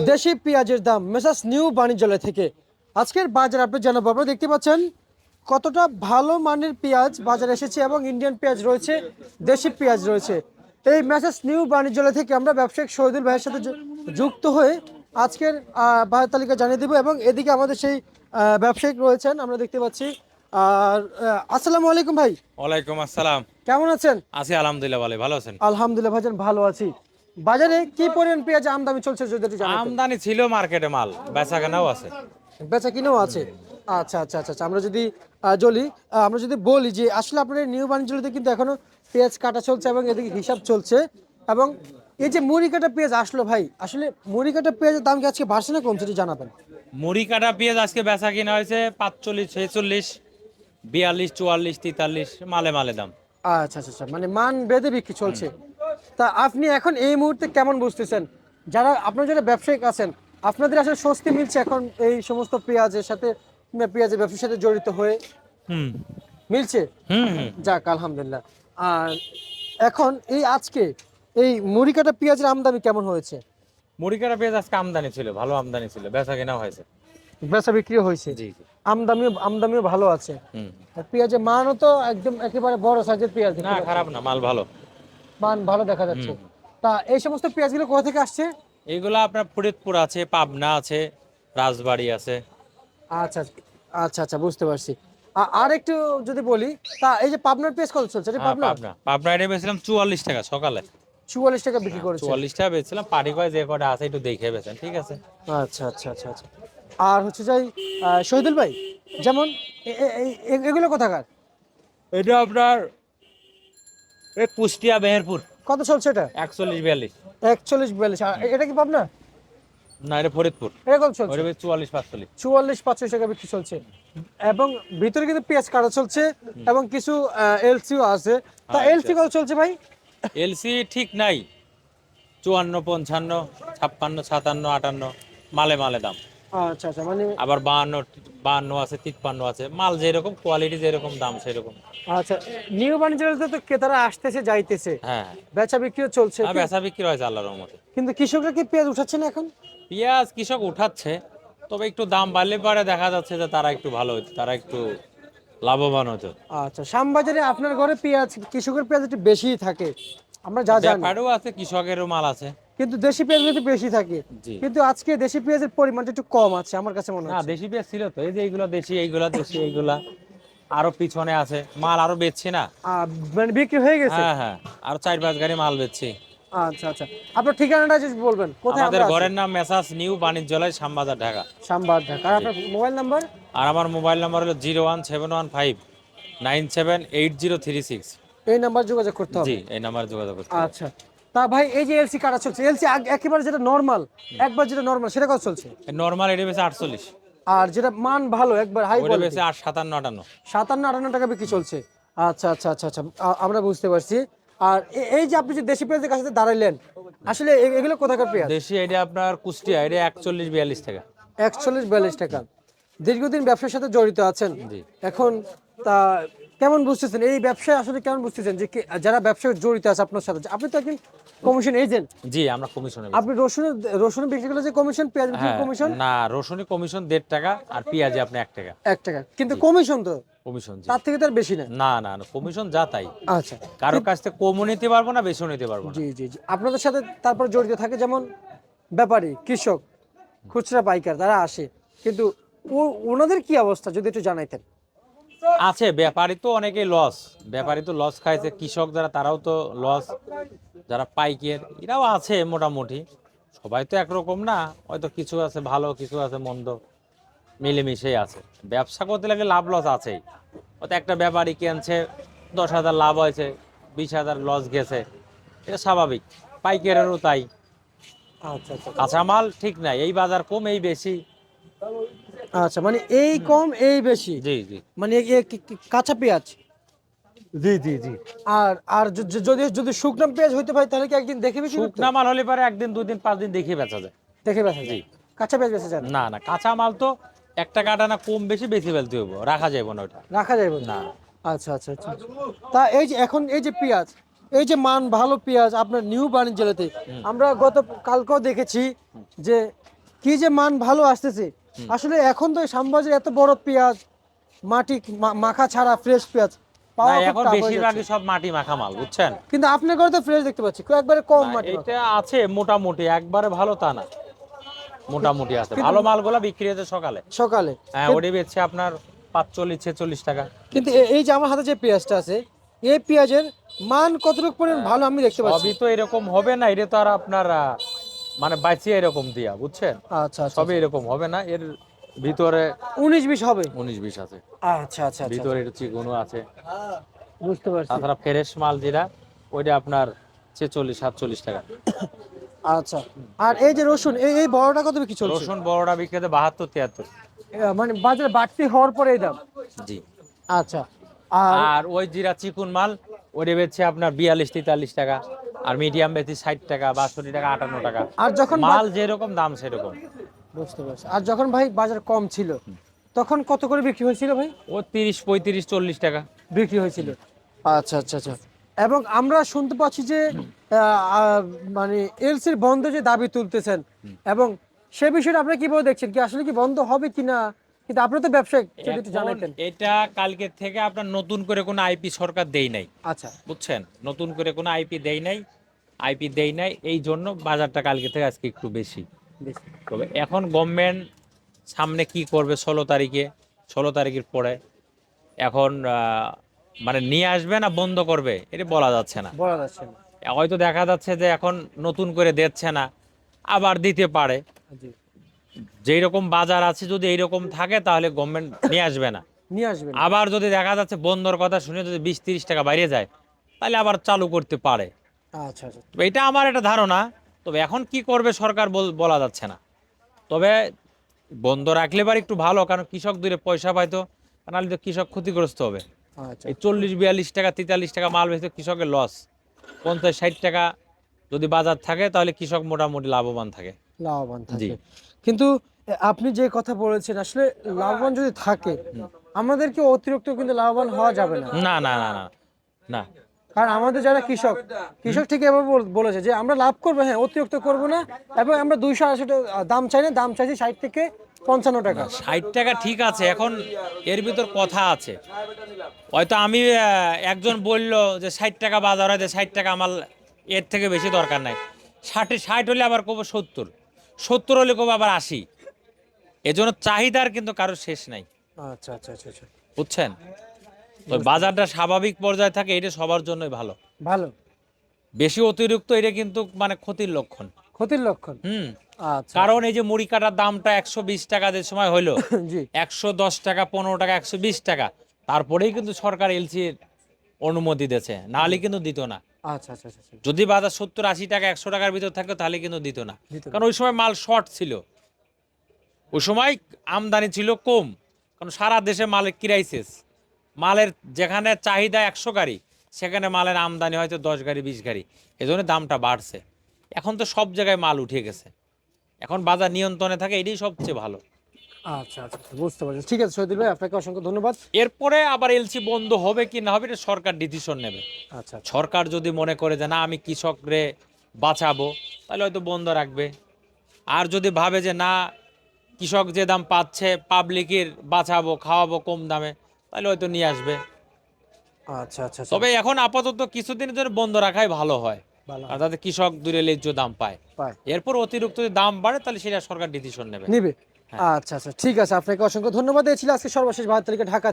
দেশি পেঁয়াজের দাম মেসাস নিউ বাণিজ্যালয় থেকে আজকের বাজার আপনি জানাবো। আপনারা দেখতে পাচ্ছেন কতটা ভালো মানের পেঁয়াজ বাজারে এসেছে এবং ইন্ডিয়ান পেঁয়াজ রয়েছে, দেশি পেঁয়াজ রয়েছে। এই মেসাস নিউ বাণিজ্যালয় থেকে আমরা ব্যবসায়িক শহীদুল ভাইয়ের সাথে যুক্ত হয়ে আজকের বাজার তালিকা জানিয়ে দেবো এবং এদিকে আমাদের সেই ব্যবসায়িক রয়েছেন আমরা দেখতে পাচ্ছি। আর আসসালামু আলাইকুম ভাই। ওয়ালাইকুম আসসালাম। কেমন আছেন? আছি আলহামদুলিল্লাহ, ভালো আছেন? আলহামদুলিল্লাহ ভাইজান ভালো আছি। বাজারে কি পরিমাণ পেঁয়াজ আমদানি চলছে যদি একটু জানাতেন। আমদানি ছিল, মার্কেটে মাল বেচা কেনাও আছে। বেচা কিনেও আছে। আচ্ছা আচ্ছা আচ্ছা আচ্ছা। আমরা যদি আমরা যদি বলি যে আসলে আপনার এই নিউ বাণিজ্যতে কিন্তু এখনো পেঁয়াজ কাটা চলছে এবং এদিকে হিসাব চলছে এবং এই যে মুড়ি কাটা পেঁয়াজ আসলো ভাই, আসলে মুড়ি কাটা পেঁয়াজের দাম কি আজকে বাড়ছে না কমছে যদি জানাবেন। মুড়ি কাটা পেঁয়াজ আজকে বেচা কিনা হয়েছে 45, 46, 42, 44, 43 মালে মালে দাম। আচ্ছা আচ্ছা আচ্ছা, মানে মান বেঁধে বিক্রি চলছে। তা আপনি এখন এই মুহূর্তে কেমন বুঝতেছেন, যারা ব্যবসায়িক আছেন আপনাদের আসলে স্বস্তি মিলছে এখন এই সমস্ত পেঁয়াজের সাথে, পেঁয়াজের ব্যবসার সাথে জড়িত হয়ে হুম মিলছে? হুম হুম। যাক আলহামদুলিল্লাহ। আর এখন এই আজকে এই মুড়ি কাটা পেঁয়াজের আমদানি কেমন হয়েছে? মুড়ি কাটা পেঁয়াজ আজকে আমদানি ছিল, ভালো আমদানি ছিল, বেচা কেনাও হয়েছে। বেচা বিক্রিও হয়েছে? জি জি। আমদানিও ভালো আছে। হুম। আর পেঁয়াজের মানও তো একদম একেবারে বড় সাইজের পেঁয়াজ, না খারাপ না, মাল ভালো। মান ভালো দেখা যাচ্ছে। তা এই সমস্ত পেঁয়াজগুলো কোথা থেকে আসছে? এইগুলা আপনার ফরিদপুর আছে, পাবনা আছে, রাজবাড়ী আছে। আচ্ছা আচ্ছা আচ্ছা, বুঝতে পারছি। আর একটু যদি বলি, তা এই যে পাবনার পেঁয়াজ কত চলছে? হ্যাঁ পাবনা এটা বেচলাম 44 টাকা সকালে। 44 টাকা বিক্রি করেছে। 44 টাকা বেচছিলাম, পাটি কয় যে কটা আছে একটু দেখে বেচেন, ঠিক আছে? আচ্ছা আচ্ছা আচ্ছা আচ্ছা। আর হচ্ছে যাই শহীদুল ভাই, যেমন এগুলো কোথাকার? এটা আপনার কুষ্টিয়া মেহেরপুর। কত চলছে এটা? 41, 42। 41 42। এটা কি পাবনা? না এটা ফরিদপুর। এটা কত চলছে? ওটা 44, 45। 44 45 টাকা বিক্রি চলছে এবং ভিতরে কিন্তু পেঁয়াজ কাটা চলছে এবং কিছু এলসিও আছে। তা এলসি কত চলছে ভাই? এলসি ঠিক নাই, 54, 55, 56, 57, 58 মালে মালে দাম। আচ্ছা আচ্ছা, মানে আবার 52, 52 আছে, 53 আছে, মাল যেরকম কোয়ালিটি যেরকম দাম সেরকম। আচ্ছা, নিউ বাণিজ্যতে তো ক্রেতারা আসতেছে যাইতেছে, হ্যাঁ বেচা বিক্রিও চলছে, বেচা বিক্রি হয়েছে আল্লাহর রহমতে। কিন্তু কৃষকরা কি পেঁয়াজ উঠাচ্ছে না এখন? পেঁয়াজ কৃষক উঠাচ্ছে, তবে একটু দাম বাড়লে পরে দেখা যাচ্ছে যে তারা একটু ভালো হতো, তারা একটু লাভবান হতো। আচ্ছা, শ্যামবাজারে আপনার ঘরে পেঁয়াজ, কৃষকের পেঁয়াজ একটু বেশিই থাকে আমরা যা জানি, ব্যাপারও আছে, কৃষকেরও মাল আছে। কিন্তু দেশি পেঁয়াজ একটু বেশি থাকে। জি। কিন্তু আজকে দেশি পেঁয়াজের পরিমাণটা একটু কম আছে আমার কাছে মনে না হচ্ছে। দেশি পেঁয়াজ ছিল তো, এই যে এইগুলা দেশি, এইগুলা দেশি, এইগুলা আরো পিছনে আছে, মাল আরো বেচছি না। মানে বিক্রি হয়ে গেছে? হ্যাঁ হ্যাঁ, আরো 4-5 গাড়ি মাল বেচছি। আচ্ছা আচ্ছা, আপনার ঠিকানাটা যদি বলবেন কোথায় আমাদের আমরা আছি? ঘরের নাম মেসাস নিউ বাণিজ্যালয়, শ্যামবাজার, ঢাকা। শ্যামবাজার, ঢাকা। আর আপনার মোবাইল নাম্বার? আর আমার মোবাইল নাম্বার হলো 01715978036। এই নাম্বার যোগাযোগ করতে হবে? জি, এই নাম্বারে যোগাযোগ করতে। আচ্ছা। তা ভাই এই যে এলসি কাটা চলছে, এলসি একেবারে যেটা নরমাল, একবার যেটা নরমাল সেটা কত চলছে? নরমাল এটা বেচে 48, আর যেটা মান ভালো একবার হাই ওটা কোয়ালিটি বেচে 57, 58। 57 58 টাকা বিক্রি চলছে। আচ্ছা আচ্ছা আচ্ছা আচ্ছা, আমরা বুঝতে পারছি। আর এই যে আপনি যে দেশি পেঁয়াজের কাছে দাঁড়াইলেন, আসলে এগুলো কোথাকার পেঁয়াজ? দেশি এটা আপনার কুষ্টিয়া, এটা 41, 42 টাকা। 41 42 টাকা। দীর্ঘদিন ব্যবসার সাথে জড়িত আছেন জি। এখন, তা কেমন বুঝতেছেন এই ব্যবসায়, আসলে কেমন বুঝতেছেন যে যারা ব্যবসায় জড়িত আছে আপনার সাথে? আপনি তো একজন কমিশন এজেন্ট, জি আমরা কমিশনে আপনি রসুন বিক্রি করলে যে কমিশন, পেঁয়াজ বিক্রি হ্যাঁ কমিশন? না, রসুনি কমিশন 1.5 টাকা আর পেঁয়াজে আপনি 1 টাকা 1 টাকা, কিন্তু কমিশন তো কমিশন। জি। তার থেকে তো আর বেশি না? না না না, কমিশন যা তাই। আচ্ছা, কারোর কাছ থেকে কমও নিতে পারবো না, বেশিও নিতে পারবো না। জি জি জি। আপনাদের সাথে তারপর জড়িত থাকে যেমন ব্যাপারী, কৃষক, খুচরা পাইকার তারা আসে, কিন্তু ওনাদের কি অবস্থা যদি একটু জানাইতেন। আছে ব্যাপারী তো অনেকেই লস, ব্যাপারী তো লস খাইছে, কৃষক যারা তারাও তো লস, যারা পাইকার এরাও আছে মোটামুটি। সবাই তো একরকম না, হয়তো কিছু আছে ভালো, কিছু আছে মন্দ, মিলেমিশেই আছে। ব্যবসা করতে লাগলে লাভ লস আছেই। হয়তো একটা ব্যাপারী কিনছে 10,000 লাভ হয়েছে, 20,000 লস গেছে, এটা স্বাভাবিক। পাইকারেরও তাই। আচ্ছা আচ্ছা কাঁচামাল ঠিক নাই, এই বাজার কম এই বেশি। আচ্ছা, মানে এই কম এই বেশি, জি জি মানে কাঁচা পেঁয়াজ। জি জি জি। আর আর যদি যদি শুকনো পেঁয়াজ হইতে পারে তাহলে কি একদিন দেখে বেশি শুকনা মাল হলে পারে একদিন, 2 দিন, 5 দিন দেখে বেচা যায়। দেখে বেচা যায়? কাঁচা পেঁয়াজ বেচা যায় না? না না, কাঁচা মাল তো একটা কাটা না, কম বেশি বেশি ফেলতে হইব, রাখা যাবে না ওটা। রাখা যাবে না? না। আচ্ছা আচ্ছা আচ্ছা। তা এই যে এখন এই যে পেঁয়াজ, এই যে মান ভালো পেঁয়াজ আপনার নিউ বাণিজ্যালয়তে, আমরা গত কালকেও দেখেছি যে কি যে মান ভালো আসতেছে। আসলে এখন তো এই শ্যামবাজারে এত বড় পেঁয়াজ মাটি মাখা ছাড়া ফ্রেশ পেঁয়াজ না পাওয়া খুব এখন tough হয়ে বেশিরভাগই যাচ্ছে। সব মাটি মাখা মাল, বুঝছেন? কিন্তু আপনার ঘরে তো ফ্রেশ দেখতে পাচ্ছি, একবারে কম না, মাটি মাখা। এটা আছে মোটামুটি, একবারে ভালো তা না, মোটামুটি আছে। ভালো মালগুলা বিক্রি হয়েছে সকালে। সকালে। হ্যাঁ, ওটি বেচছে আপনার 45-46 টাকা। কিন্তু এই যে আমার হাতে যে পেঁয়াজটা আছে, এই পেঁয়াজের মান কতটুকু পরিমাণ ভালো আমি দেখতে পাচ্ছি। সবই তো এরকম হবে না, এটা তো আর আপনার মানে বাঁচিয়ে এরকম দিয়া, বুঝছেন? আচ্ছা আচ্ছা, সবই এরকম হবে না, এর ভিতরে 19-20 হবে। 19-20 আছে, আচ্ছা আচ্ছা আচ্ছা, ভিতরে একটু চিকনও আছে। বুঝতে পারছি। তাছাড়া ফ্রেশ মাল যেটা, ওইটা আপনার 46-47 টাকা। আচ্ছা, আর এই যে রসুন, এই বড়টা কত বিক্রি চলছে? রসুন বড়টা বিক্রি হতে 72-73। মানে বাজারে বাড়তি হওয়ার পরে এই দাম। জি। আচ্ছা, আর আর ওই জিরা চিকুন মাল, ওটা বেচছে আপনার 42-43 টাকা। আর মিডিয়াম বেচি 60 টাকা, 62 টাকা, 58 টাকা। আর যখন মাল যেরকম দাম সেরকম। বুঝতে পারছি। আর যখন ভাই বাজার কম ছিল তখন কত করে বিক্রি হয়েছিল ভাই? ও 30-35-40 টাকা বিক্রি হয়েছিল। আচ্ছা আচ্ছা আচ্ছা। এবং আমরা শুনতে পাচ্ছি যে মানে এলসির বন্ধ যে দাবি তুলতেছেন, এবং সে বিষয়টা আপনি কিভাবে দেখছেন, কি আসলে কি বন্ধ হবে কিনা? কিন্তু আপনারা তো ব্যবসায়িক, যদি একটু এখন জানাইতেন। এটা কালকে থেকে আপনার নতুন করে কোনো আইপি সরকার দেই নাই, আচ্ছা, বুঝছেন? নতুন করে কোনো আইপি দেই নাই, আইপি দেই নাই, এই জন্য বাজারটা কালকে থেকে আজকে একটু বেশি। বেশি। তবে এখন গভর্নমেন্ট সামনে কি করবে 16 তারিখের পরে, এখন মানে নিয়ে আসবে না বন্ধ করবে এটা বলা যাচ্ছে না। বলা যাচ্ছে না। হয়তো দেখা যাচ্ছে যে এখন নতুন করে দিচ্ছে না, আবার দিতে পারে। জি, যেই রকম বাজার আছে যদি এইরকম থাকে তাহলে গভর্নমেন্ট নিয়ে আসবে না। নিয়ে আসবেন। আবার যদি দেখা যাচ্ছে বন্ধর কথা শুনে যদি 20-30 টাকা বাইরে যায়, তাহলে আবার চালু করতে পারে। আচ্ছা আচ্ছা, তবে এটা আমার একটা ধারণা। তবে এখন কি করবে সরকার বলা যাচ্ছে না। তবে বন্ধ রাখলে পারে একটু ভালো, কারণ কৃষক দূরে পয়সা পাইতো, নাহলে তো কৃষক ক্ষতিগ্রস্ত হবে। আচ্ছা, এই 40-42 টাকা 43 টাকা মাল বেচতে কৃষকের লস। 50-60 টাকা যদি বাজার থাকে তাহলে কৃষক মোটামুটি লাভবান থাকে। লাভবান জি। থাকে। কিন্তু আপনি যে কথা বলেছেন, আসলে লাভবান যদি থাকে, আমাদেরকে অতিরিক্ত কিন্তু লাভবান হওয়া যাবে না। না না না না না। কারণ আমাদের যারা কৃষক, কৃষক ঠিক এভাবে বলেছে যে আমরা লাভ করবো, হ্যাঁ অতিরিক্ত করবো না, এবং আমরা 280 টাকা দাম চাই না, দাম চাইছি 60 থেকে 55 টাকা। 60 টাকা ঠিক আছে, এখন এর ভিতর কথা আছে। হয়তো আমি একজন বলল যে 60 টাকা বাজার হয়, 60 টাকা আমার এর থেকে বেশি দরকার নাই। 60 হলে আবার কব 70 হলে কব আবার 80। এজন্য চাহিদার কিন্তু কারোর শেষ নাই, আচ্ছা আচ্ছা আচ্ছা আচ্ছা, বুঝছেন? তো বাজারটা স্বাভাবিক পর্যায়ে থাকে, এটা সবার জন্যই ভালো। ভালো। বেশি অতিরিক্ত এটা কিন্তু মানে ক্ষতির লক্ষণ। ক্ষতির লক্ষণ। হুম। আচ্ছা, কারণ এই যে মুড়ি কাটার দামটা 120 টাকা যে সময় হলো, জি, 110 টাকা, 15 টাকা, 120 টাকা, তারপরেই কিন্তু সরকার এলসির অনুমতি দিয়েছে, নাহলে কিন্তু দিত না। আচ্ছা আচ্ছা আচ্ছা আচ্ছা, যদি বাজার 70-80 টাকা, 100 টাকার ভিতর থাকতো তাহলে কিন্তু দিত না। দিত না। কারণ ওই সময় মাল শর্ট ছিল, ওই সময় আমদানি ছিল কম, কারণ সারা দেশে মালের ক্রাইসিস। মালের যেখানে চাহিদা 100 গাড়ি, সেখানে মালের আমদানি হয়তো 10 গাড়ি 20 গাড়ি, এজন্য দামটা বাড়ছে। এখন তো সব জায়গায় মাল উঠে গেছে, এখন বাজার নিয়ন্ত্রণে থাকে, এটাই সবচেয়ে ভালো। আচ্ছা আচ্ছা আচ্ছা, বুঝতে পারছি। ঠিক আছে শহীদুল ভাই, আপনাকে অসংখ্য ধন্যবাদ। এরপরে আবার এলসি বন্ধ হবে কি না হবে এটা সরকার ডিসিশন নেবে। আচ্ছা আচ্ছা, সরকার যদি মনে করে যে না আমি কৃষকরে বাঁচাবো, তাহলে হয়তো বন্ধ রাখবে। আর যদি ভাবে যে না কৃষক যে দাম পাচ্ছে পাবলিকের বাঁচাবো খাওয়াবো কম দামে, তাহলে হয়তো নিয়ে আসবে। আচ্ছা আচ্ছা আচ্ছা, তবে এখন আপাতত কিছুদিনের জন্য বন্ধ রাখাই ভালো হয়, ভালো আর তাতে কৃষক দূরে ন্যায্য দাম পায়। পায়, এরপর অতিরিক্ত যদি দাম বাড়ে তাহলে সেটা সরকার ডিসিশন নেবে। নিবে। হ্যাঁ। আচ্ছা আচ্ছা, ঠিক আছে, আপনাকে অসংখ্য ধন্যবাদ। এই ছিল আজকে সর্বশেষ 72 তারিখে ঢাকা